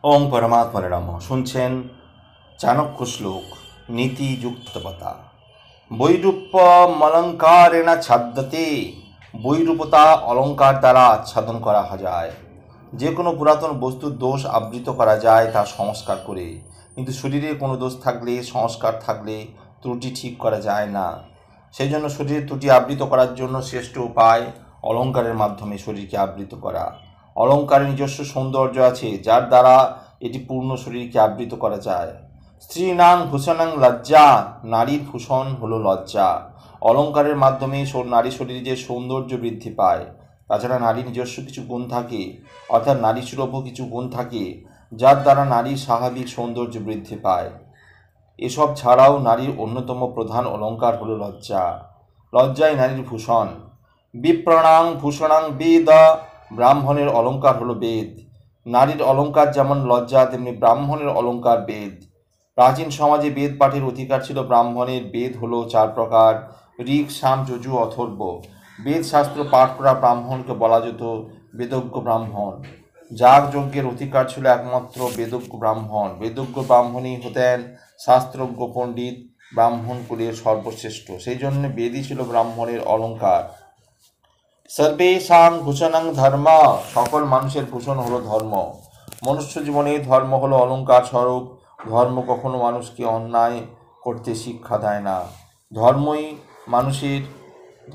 ওং পরমাত্মনে নমঃ। শুনছেন চাণক্য শ্লোক নীতিযুক্তপতা। বৈরূপ্যমলঙ্কারেণ ছাদ্যতে। বৈরূপতা অলঙ্কার দ্বারা আচ্ছাদন করা যায়। যে কোনো পুরাতন বস্তুর দোষ আবৃত করা যায় তা সংস্কার করে, কিন্তু শরীরে কোনো দোষ থাকলে, সংস্কার থাকলে ত্রুটি ঠিক করা যায় না। সেই জন্য শরীরের ত্রুটি আবৃত করার জন্য শ্রেষ্ঠ উপায় অলঙ্কারের মাধ্যমে শরীরকে আবৃত করা। অলঙ্কারের নিজস্ব সৌন্দর্য আছে, যার দ্বারা এটি পূর্ণ শরীরকে আবৃত করা যায়। স্ত্রীণাং ভূষণাং লজ্জা। নারীর ভূষণ হলো লজ্জা। অলঙ্কারের মাধ্যমে নারী শরীরে যে সৌন্দর্য বৃদ্ধি পায়। তাছাড়া নারীর নিজস্ব কিছু গুণ থাকে, অর্থাৎ নারী সুলভ কিছু গুণ থাকে, যার দ্বারা নারীর স্বাভাবিক সৌন্দর্য বৃদ্ধি পায়। এসব ছাড়াও নারীর অন্যতম প্রধান অলঙ্কার হলো লজ্জা। লজ্জাই নারীর ভূষণ। বিপ্রণাং ভূষণাং বেদ। ব্রাহ্মণের অলঙ্কার হলো বেদ। নারীর অলঙ্কার যেমন লজ্জা, তেমনি ব্রাহ্মণের অলঙ্কার বেদ। প্রাচীন সমাজে বেদ পাঠের অধিকার ছিল ব্রাহ্মণের। বেদ হলো 4 প্রকার: ঋক, সাম, যজু, অথর্ব। বেদ শাস্ত্র পাঠ করা ব্রাহ্মণকে বলা যেত বেদজ্ঞ ব্রাহ্মণ। যাগ যজ্ঞের অধিকার ছিল একমাত্র বেদজ্ঞ ব্রাহ্মণ। বেদজ্ঞ ব্রাহ্মণই হতেন শাস্ত্রজ্ঞ পণ্ডিত, ব্রাহ্মণ কুলের সর্বশ্রেষ্ঠ। সেই জন্য বেদই ছিল ব্রাহ্মণের অলঙ্কার। সর্বেষাং ভূষণং ধর্ম। সকল মানুষের ভূষণ হলো ধর্ম। মনুষ্য জীবনে ধর্ম হলো অলঙ্কার স্বরূপ। ধর্ম কখনো মানুষকে অন্যায় করতে শিক্ষা দেয় না।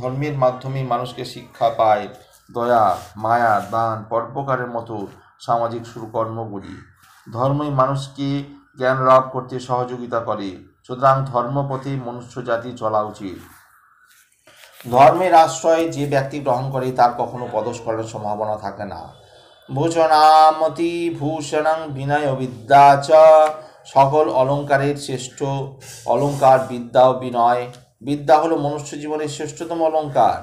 ধর্মের মাধ্যমে মানুষকে শিক্ষা পায় দয়া, মায়া, দান, পরোপকারের মতো সামাজিক সুকর্মগুলি। ধর্মই মানুষকে জ্ঞান লাভ করতে সহযোগিতা করে। সুতরাং ধর্মপথে মনুষ্য জাতি চলা উচিত। ধর্মের আশ্রয় যে ব্যক্তি গ্রহণ করে তার কখনো পদস্খলনের সম্ভাবনা থাকে না। ভূষণামতি ভূষণং বিনয় বিদ্যা চ। সকল অলঙ্কারের শ্রেষ্ঠ অলঙ্কার বিদ্যা ও বিনয়। বিদ্যা হলো মনুষ্য জীবনের শ্রেষ্ঠতম অলঙ্কার,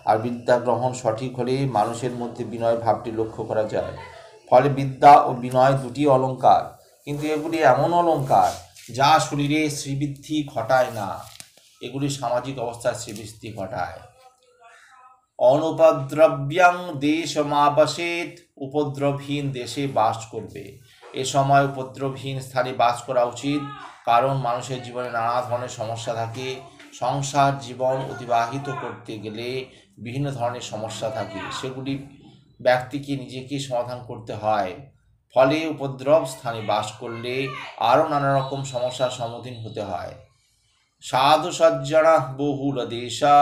আর বিদ্যা গ্রহণ সঠিক হলে মানুষের মধ্যে বিনয় ভাবটি লক্ষ্য করা যায়। ফলে বিদ্যা ও বিনয় দুটি অলঙ্কার, কিন্তু এগুলি এমন অলঙ্কার যা শরীরে শ্রীবৃদ্ধি ঘটায় না। এগুলি সামাজিক অবস্থার শ্রীবৃদ্ধি ঘটায়। অনুপদ্রব্যাং দেশমাবসেত। উপদ্রবহীন দেশে বাস করবে। এ সময় উপদ্রবহীন স্থানে বাস করা উচিত, কারণ মানুষের জীবনে নানা ধরনের সমস্যা থাকে। সংসার জীবন অতিবাহিত করতে গেলে বিভিন্ন ধরনের সমস্যা থাকে, সেগুলি ব্যক্তিকে নিজেকে সমাধান করতে হয়। ফলে উপদ্রব স্থানে বাস করলে আরও নানা রকম সমস্যার সম্মুখীন হতে হয়। সাধু সজ্জনা বহুল দেশা।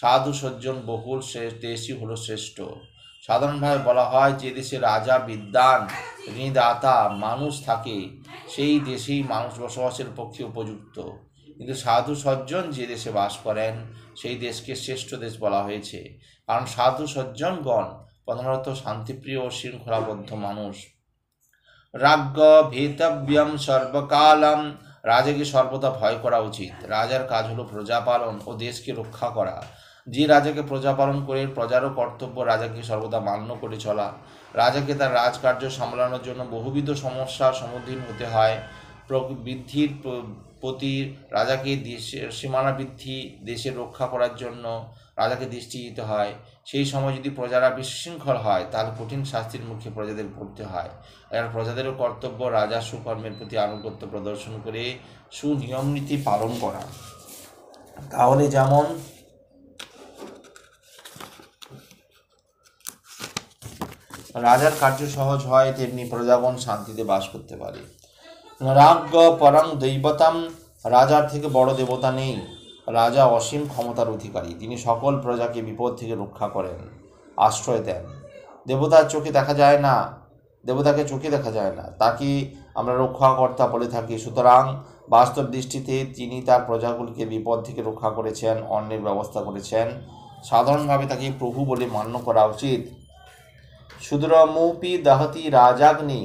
সাধু সজ্জন বহুল দেশই হলো শ্রেষ্ঠ। সাধারণভাবে বলা হয়, যে দেশে রাজা বিদ্বান ঋণদাতা মানুষ থাকে সেই দেশেই মানুষ বসবাসের পক্ষে উপযুক্ত। কিন্তু সাধু সজ্জন যে দেশে বাস করেন সেই দেশকে শ্রেষ্ঠ দেশ বলা হয়েছে, কারণ সাধু সজ্জনগণ প্রধানত শান্তিপ্রিয় ও শৃঙ্খলাবদ্ধ মানুষ। রাজ্ঞ ভেতব্যম সর্বকালম। রাজাকে সর্বদা ভয় করা উচিত। রাজার কাজ হলো প্রজা পালন ও দেশকে রক্ষা করা। যে রাজাকে প্রজা পালন করে, প্রজারও কর্তব্য রাজাকে সর্বদা মান্য করে চলা। রাজাকে তার রাজকার্য সামলানোর জন্য বহুবিধ সমস্যার সম্মুখীন হতে হয়। বৃদ্ধির প্রতি রাজাকে দেশের সীমানা বৃদ্ধি, দেশের রক্ষা করার জন্য রাজাকে দৃষ্টি দিতে হয়। সেই সময় যদি প্রজারা বিশৃঙ্খল হয়, তাহলে কঠিন শাস্তির মুখে প্রজাদের পড়তে হয়। আর প্রজাদেরও কর্তব্য রাজার সুকর্মের প্রতি আনুগত্য প্রদর্শন করে সুনিয়ম নীতি পালন করা। তাহলে যেমন রাজার কার্য সহজ হয়, তেমনি প্রজাগণ শান্তিতে বাস করতে পারে। রাজ্ঞ পরং দৈবতম। রাজার থেকে বড় দেবতা নেই। রাজা অসীম ক্ষমতার অধিকারী। তিনি সকল প্রজাকে বিপদ থেকে রক্ষা করেন, আশ্রয় দেন। দেবতাকে চোখে দেখা যায় না, তাকে আমরা রক্ষাকর্তা বলে থাকি। সুতরাং বাস্তব দৃষ্টিতে তিনি তার প্রজাগুলিকে বিপদ থেকে রক্ষা করেছেন, অন্নের ব্যবস্থা করেছেন। সাধারণভাবে তাকে প্রভু বলে মান্য করা উচিত। সুদূরমপি দহতি রাজাগ্নি।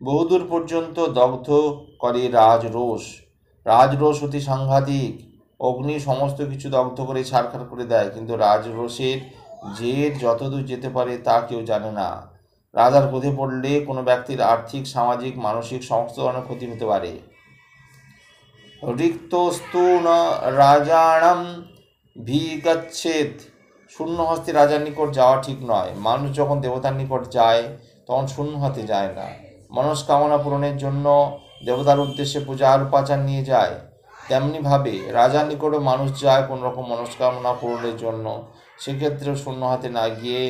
বহুদূর পর্যন্ত দগ্ধ করে রাজরোষ। রাজরোষ অতি সাংঘাতিক। অগ্নি সমস্ত কিছু দগ্ধ করে ছারখার করে দেয়, কিন্তু রাজরোষের জের যতদূর যেতে পারে তা কেউ জানে না। রাজার ক্রোধে পড়লে কোনো ব্যক্তির আর্থিক, সামাজিক, মানসিক সমস্ত ধরনের ক্ষতি হতে পারে। রিক্তস্তু ন রাজাণম ভিগচ্ছেদ। শূন্য হস্তে রাজার নিকট যাওয়া ঠিক নয়। মানুষ যখন দেবতার নিকট যায় তখন শূন্য হাতে যায় না। মনস্কামনা পূরণের জন্য দেবতার উদ্দেশ্যে পূজার উপাচার নিয়ে যায়, তেমনিভাবে রাজার নিকটও মানুষ যায় কোনো রকম মনস্কামনা পূরণের জন্য। সেক্ষেত্রেও শূন্য হাতে না গিয়ে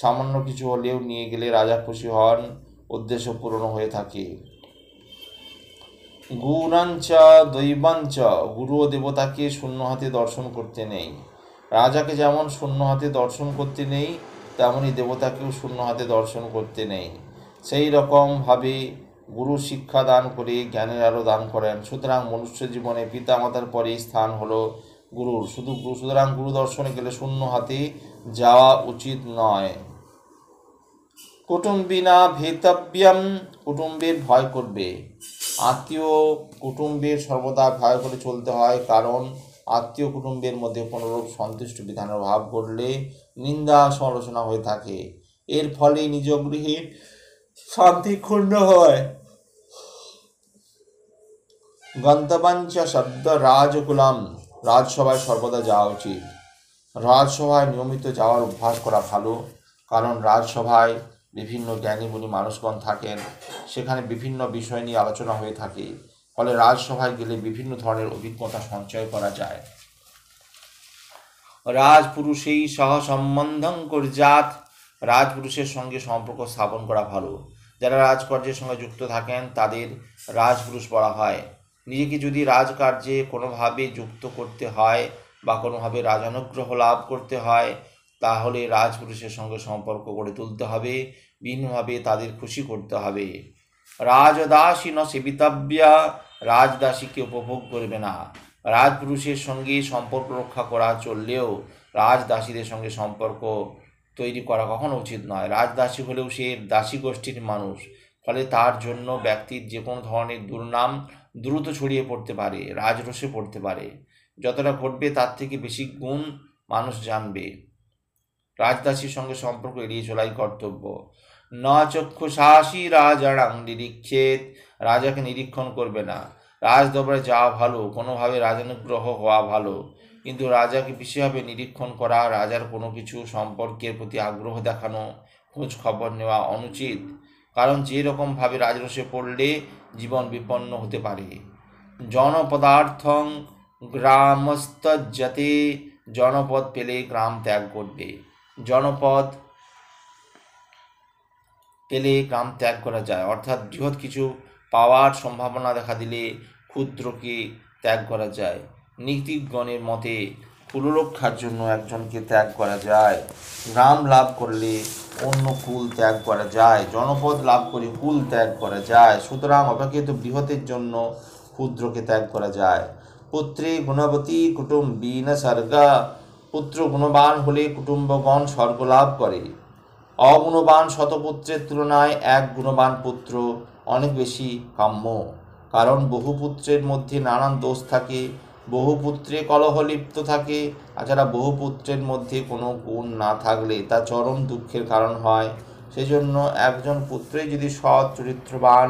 সামান্য কিছু হলেও নিয়ে গেলে রাজা খুশি হন, উদ্দেশ্য পূরণ হয়ে থাকে। গুণাঞ্চ দৈবাঞ্চ, গুরু ও দেবতাকে শূন্য হাতে দর্শন করতে নেই। রাজাকে যেমন শূন্য হাতে দর্শন করতে নেই, তেমনি দেবতাকেও শূন্য হাতে দর্শন করতে নেই। সেই রকমভাবে গুরু শিক্ষা দান করে জ্ঞানের আলো দান করেন। সুতরাং মনুষ্য জীবনে পিতামাতার পরে স্থান হলো গুরুর। সুতরাং গুরু দর্শনে গেলে শূন্য হাতে যাওয়া উচিত নয়। কুটুম্বিনা ভেতব্যম, কুটুম্বের ভয় করবে। আত্মীয় কুটুম্বের সর্বদা ভয় করে চলতে হয়, কারণ আত্মীয় কুটুম্বের মধ্যে কোনোরূপ সন্তুষ্ট বিধানের অভাব করলে নিন্দা সমালোচনা হয়ে থাকে। এর ফলে নিজ গৃহে শান্তি ক্ষুণ্ণ হয়। গন্তব্যাঞ্চ শব্দ রাজকুলাম, রাজসভায় সর্বদা যাওয়া উচিত। রাজসভায় নিয়মিত যাওয়ার অভ্যাস করা ভালো, কারণ রাজসভায় বিভিন্ন জ্ঞানী গুণী মানুষগণ থাকেন, সেখানে বিভিন্ন বিষয় নিয়ে আলোচনা হয়ে থাকে। ফলে রাজসভায় গেলে বিভিন্ন ধরনের অভিজ্ঞতা সঞ্চয় করা যায়। রাজপুরুষেই সহ সম্বন্ধং কর্যাৎ, রাজপুরুষের সঙ্গে সম্পর্ক স্থাপন করা ভালো। যারা রাজকার্যের সঙ্গে যুক্ত থাকেন তাদের রাজপুরুষ বলা হয়। নিজেকে যদি রাজকার্যে কোনোভাবে যুক্ত করতে হয় বা কোনোভাবে রাজানুগ্রহ লাভ করতে হয়, তাহলে রাজপুরুষের সঙ্গে সম্পর্ক গড়ে তুলতে হবে, বিভিন্নভাবে তাদের খুশি করতে হবে। রাজদাসী ন সেবিতব্যা, রাজদাসীকে উপভোগ করবে না। রাজপুরুষের সঙ্গে সম্পর্ক রক্ষা করা চললেও রাজদাসীদের সঙ্গে সম্পর্ক তৈরি করা কখনো উচিত নয়। রাজদাসী হলেও সে দাসী গোষ্ঠীর মানুষ, ফলে তার জন্য ব্যক্তির যে কোনো ধরনের দুর্নাম দ্রুত ছড়িয়ে পড়তে পারে, রাজরোষে পড়তে পারে। যতটা ঘটবে তার থেকে বেশি গুণ মানুষ জানবে। রাজদাসীর সঙ্গে সম্পর্ক এড়িয়ে চলাই কর্তব্য। ন চক্ষুষাসী রাজারাং নিরীক্ষেত, রাজাকে নিরীক্ষণ করবে না। রাজদরবারে যাওয়া ভালো, কোনোভাবে রাজানুগ্রহ হওয়া ভালো, কিন্তু রাজাকে বিশেষভাবে নিরীক্ষণ করা, রাজার কোনো কিছু সম্পর্কের প্রতি আগ্রহ দেখানো, খোঁজ খবর নেওয়া অনুচিত, কারণ যে রকমভাবে রাজরোষে পড়লে জীবন বিপন্ন হতে পারে। জনপদার্থং গ্রামস্তজ্জতে, জনপদ পেলে গ্রাম ত্যাগ করবে। জনপদ পেলে গ্রাম ত্যাগ করা যায়, অর্থাৎ বৃহৎ কিছু পাওয়ার সম্ভাবনা দেখা দিলে ক্ষুদ্রকে ত্যাগ করা যায়। নীতিজ্ঞানের মতে কুলরক্ষার জন্য একজনকে ত্যাগ করা যায়, গ্রাম লাভ করলে অন্য কুল ত্যাগ করা যায়, জনপদ লাভ করে কুল ত্যাগ করা যায়। সুতরাং অপেক্ষিত বৃহতের জন্য ক্ষুদ্রকে ত্যাগ করা যায়। পুত্রে গুণবতী কুটুম্বিন স্বর্গা, পুত্র গুণবান হলে কুটুম্বগণ স্বর্গ লাভ করে। অগুণবান শতপুত্রের তুলনায় এক গুণবান পুত্র অনেক বেশি কাম্য, কারণ বহু পুত্রের মধ্যে নানান দোষ থাকে, বহু পুত্রে কলহ লিপ্ত থাকে। তাছাড়া বহু পুত্রের মধ্যে কোনো গুণ না থাকলে তা চরম দুঃখের কারণ হয়। সেজন্য একজন পুত্রই যদি সৎ চরিত্রবান,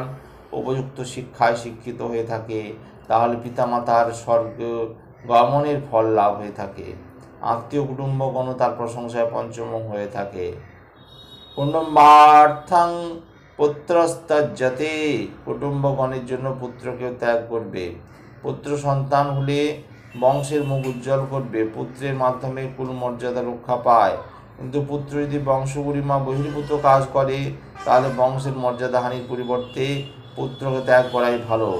উপযুক্ত শিক্ষায় শিক্ষিত হয়ে থাকে, তাহলে পিতামাতার স্বর্গ গমনের ফল লাভ হয়ে থাকে। আত্মীয় কুটুম্বগণও তার প্রশংসায় পঞ্চমুখ হয়ে থাকে। কুটুম্বার্থং পুত্রস্ত্যজ্যতে, কুটুম্বগণের জন্য পুত্রকেও ত্যাগ করবে। পুত্র সন্তান হলে বংশের মুখ উজ্জ্বল করবে, পুত্রের মাধ্যমে কুল মর্যাদা রক্ষা পায়। কিন্তু পুত্র যদি বংশগরিমা বহির্ভূত কাজ করে, তাহলে বংশের মর্যাদা হানির পরিবর্তে পুত্রকে ত্যাগ করাই ভালো।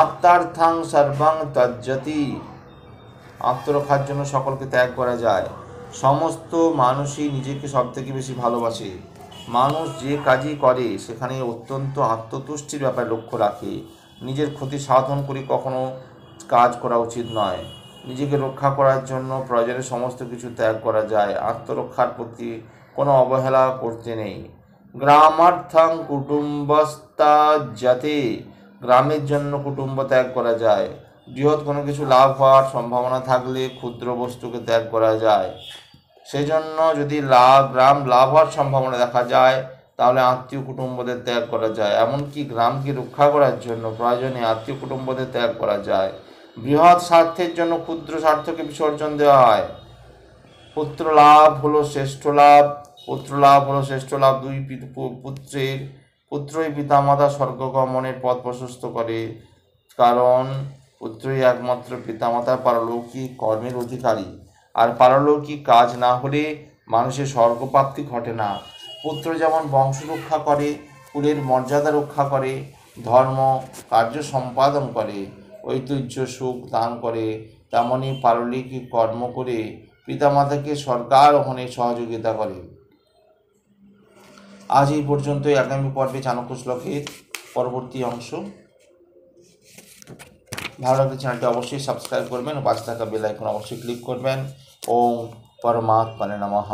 আত্মার্থাং সর্বং ত্যজ্যতি, আত্মরক্ষার জন্য সকলকে ত্যাগ করা যায়। সমস্ত মানুষই নিজেকে সবথেকে বেশি ভালোবাসে। মানুষ যে কাজই করে সেখানে অত্যন্ত আত্মতুষ্টির ব্যাপারে লক্ষ্য রাখে। নিজের ক্ষতি সাধন করে কখনো কাজ করা উচিত নয়। নিজেকে রক্ষা করার জন্য প্রয়োজনে সমস্ত কিছু ত্যাগ করা যায়, আত্মরক্ষার প্রতি কোনো অবহেলা করতে নেই। গ্রামার্থং কুটুম্বস্ত্যজ্যতে, গ্রামের জন্য কুটুম্ব ত্যাগ করা যায়। বৃহৎ কোনো কিছু লাভ হওয়ার সম্ভাবনা থাকলে ক্ষুদ্র বস্তুকে ত্যাগ করা যায়। সেই জন্য যদি গ্রাম লাভ হওয়ার সম্ভাবনা দেখা যায়, তাহলে আত্মীয় কুটুম্বদের ত্যাগ করা যায়। এমনকি গ্রামকে রক্ষা করার জন্য প্রয়োজনে আত্মীয় কুটুম্বদের ত্যাগ করা যায়। বৃহৎ স্বার্থের জন্য ক্ষুদ্র স্বার্থকে বিসর্জন দেওয়া হয়। পুত্র লাভ হলো শ্রেষ্ঠ লাভ, পুত্র লাভ হলো শ্রেষ্ঠ লাভ। দুই পুত্রই পিতামাতা স্বর্গগমনের পথ প্রশস্ত করে, কারণ পুত্রই একমাত্র পিতামাতার পারলৌকিক কর্মের অধিকারী। আর পারলৌকিক কাজ না হলে মানুষের স্বর্গপ্রাপ্তি ঘটে না। পুত্র যেমন বংশ রক্ষা করে, কুলের মর্যাদা রক্ষা করে, ধর্ম কার্য সম্পাদন করে, ঐতিহ্য সুখ দান করে, তেমনি পারলৌকিক কর্ম করে পিতামাতাকে স্বর্গারোহণে সহযোগিতা করে। আজ এই পর্যন্তই। আগামী পর্বে চাণক্য শ্লোকের পরবর্তী অংশ। ভালো লাগলে চ্যানেলটি অবশ্যই সাবস্ক্রাইব করবেন ও পাশে থাকা বেল আইকন অবশ্যই ক্লিক করবেন। ওম পরমাত্মনে নমঃ।